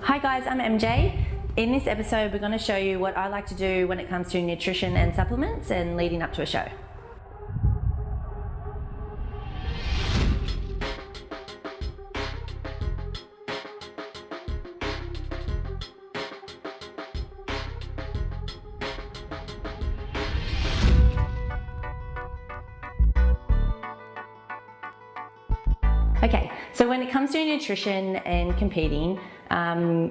Hi guys, I'm MJ. In this episode we're going to show you what I like to do when it comes to nutrition and supplements and leading up to a show. Okay, so when it comes to nutrition and competing,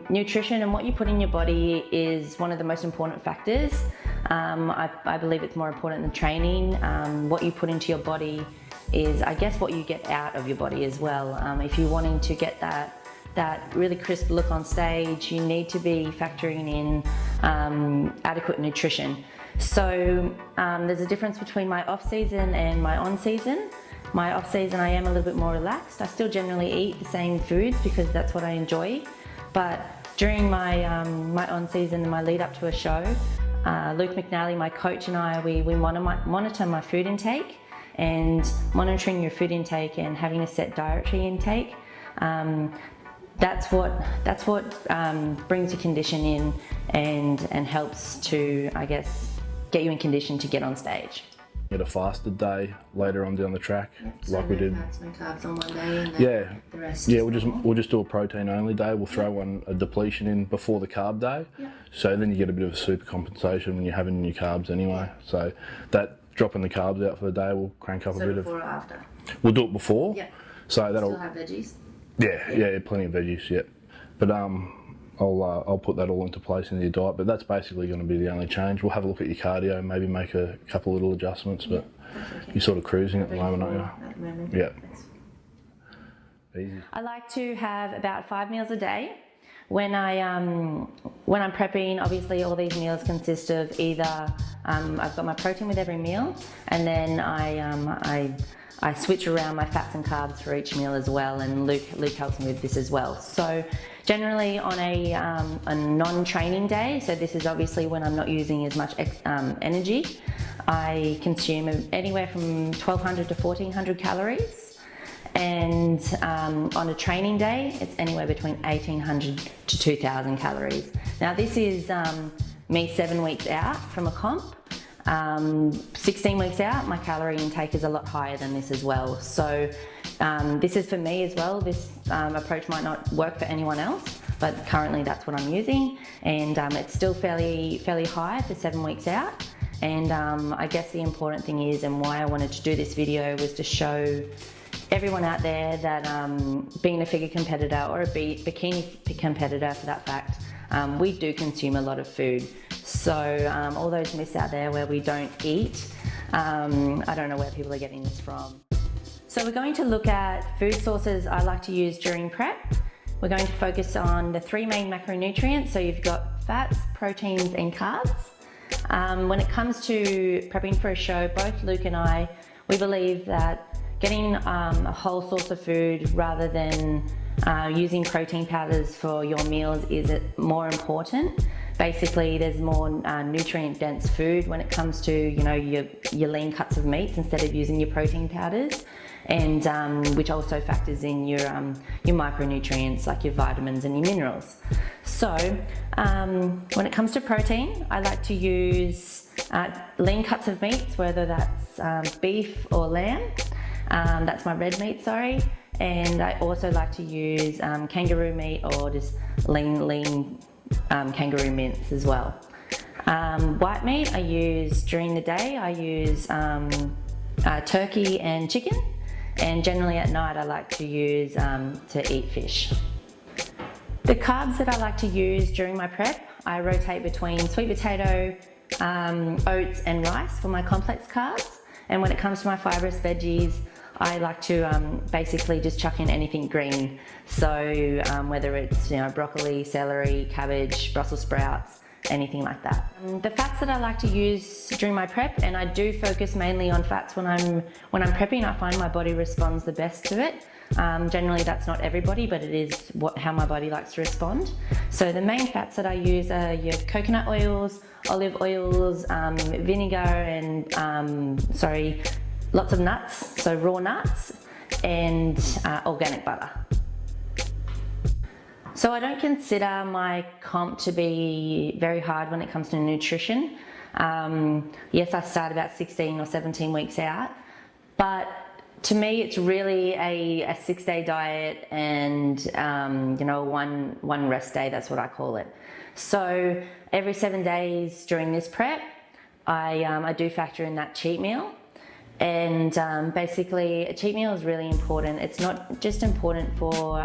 nutrition and what you put in your body is one of the most important factors. I believe it's more important than training. What you put into your body is, I guess, what you get out of your body as well. If you're wanting to get that really crisp look on stage, you need to be factoring in adequate nutrition. So there's a difference between my off-season and my on-season. My off-season I am a little bit more relaxed. I still generally eat the same foods because that's what I enjoy. But during my my on-season and my lead up to a show, Luke McNally, my coach, and I, we monitor my food intake, and monitoring your food intake and having a set dietary intake. That's what brings your condition in and helps to, I guess, get you in condition to get on stage. Get a fasted day later on down the track, So like we did. No carbs on one day, and then the rest. Yeah, we'll just do a protein only day. We'll throw a depletion in before the carb day, so then you get a bit of a super compensation when you're having your carbs anyway. So that dropping the carbs out for the day will crank up a bit before or after? We'll do it before. Yeah. So that'll. Still have veggies. Yeah, plenty of veggies. Yeah, but I'll put that all into place in your diet, but that's basically going to be the only change. We'll have a look at your cardio, maybe make a couple little adjustments, but okay. You're sort of cruising at the moment, aren't you? At the moment. Yeah. Easy. I like to have about 5 meals a day. When I'm prepping, obviously all these meals consist of either I've got my protein with every meal, and then I switch around my fats and carbs for each meal as well, and Luke helps me with this as well. So generally on a non-training day, so this is obviously when I'm not using as much energy, I consume anywhere from 1200 to 1400 calories, and on a training day it's anywhere between 1800 to 2000 calories. Now this is me 7 weeks out from a comp. 16 weeks out, my calorie intake is a lot higher than this as well. So this is for me as well. This approach might not work for anyone else, but currently that's what I'm using, and it's still fairly high for 7 weeks out. And I guess the important thing is, and why I wanted to do this video, was to show everyone out there that being a figure competitor or a bikini competitor for that fact, we do consume a lot of food. So all those myths out there where we don't eat, I don't know where people are getting this from. So we're going to look at food sources I like to use during prep. We're going to focus on the 3 main macronutrients. So you've got fats, proteins and carbs. When it comes to prepping for a show, both Luke and I, we believe that getting a whole source of food rather than using protein powders for your meals is more important. Basically, there's more nutrient-dense food when it comes to your lean cuts of meats instead of using your protein powders, and which also factors in your micronutrients like your vitamins and your minerals. So when it comes to protein, I like to use lean cuts of meats, whether that's beef or lamb. That's my red meat, sorry. And I also like to use kangaroo meat or just lean kangaroo mince as well. White meat I use during the day. I use turkey and chicken, and generally at night I like to use to eat fish. The carbs that I like to use during my prep, I rotate between sweet potato, oats and rice for my complex carbs. And when it comes to my fibrous veggies, I like to basically just chuck in anything green. So whether it's broccoli, celery, cabbage, Brussels sprouts, anything like that. The fats that I like to use during my prep, and I do focus mainly on fats when I'm prepping, I find my body responds the best to it. Generally that's not everybody, but it is how my body likes to respond. So the main fats that I use are your coconut oils, olive oils, vinegar, and lots of nuts, so raw nuts, and organic butter. So I don't consider my comp to be very hard when it comes to nutrition. Yes, I start about 16 or 17 weeks out, but to me it's really a 6-day diet and one rest day, that's what I call it. So every 7 days during this prep, I do factor in that cheat meal. And basically a cheat meal is really important. It's not just important for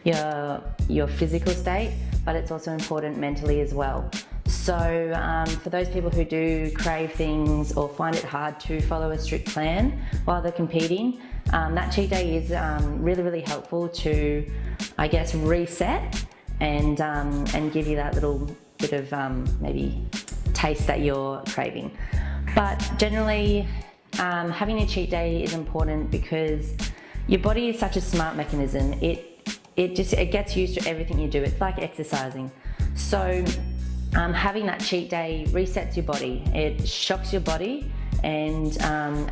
your physical state, but it's also important mentally as well. So for those people who do crave things or find it hard to follow a strict plan while they're competing, that cheat day is really, really helpful to, I guess, reset and give you that little bit of maybe taste that you're craving. But generally, having a cheat day is important because your body is such a smart mechanism. It gets used to everything you do. It's like exercising. So having that cheat day resets your body. It shocks your body and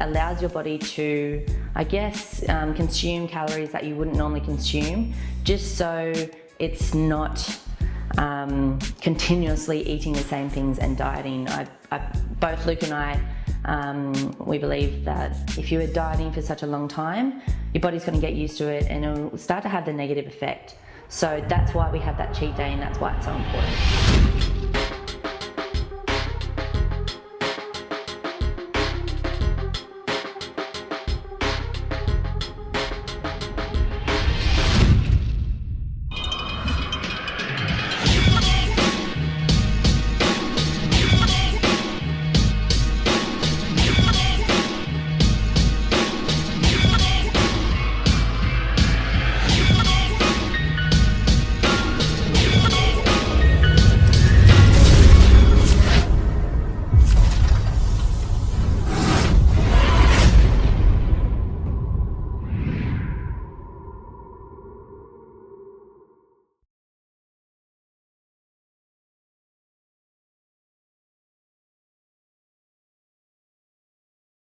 allows your body to, I guess, consume calories that you wouldn't normally consume, just so it's not continuously eating the same things and dieting. Both Luke and I, we believe that if you are dieting for such a long time, your body's going to get used to it and it'll start to have the negative effect. So that's why we have that cheat day, and that's why it's so important.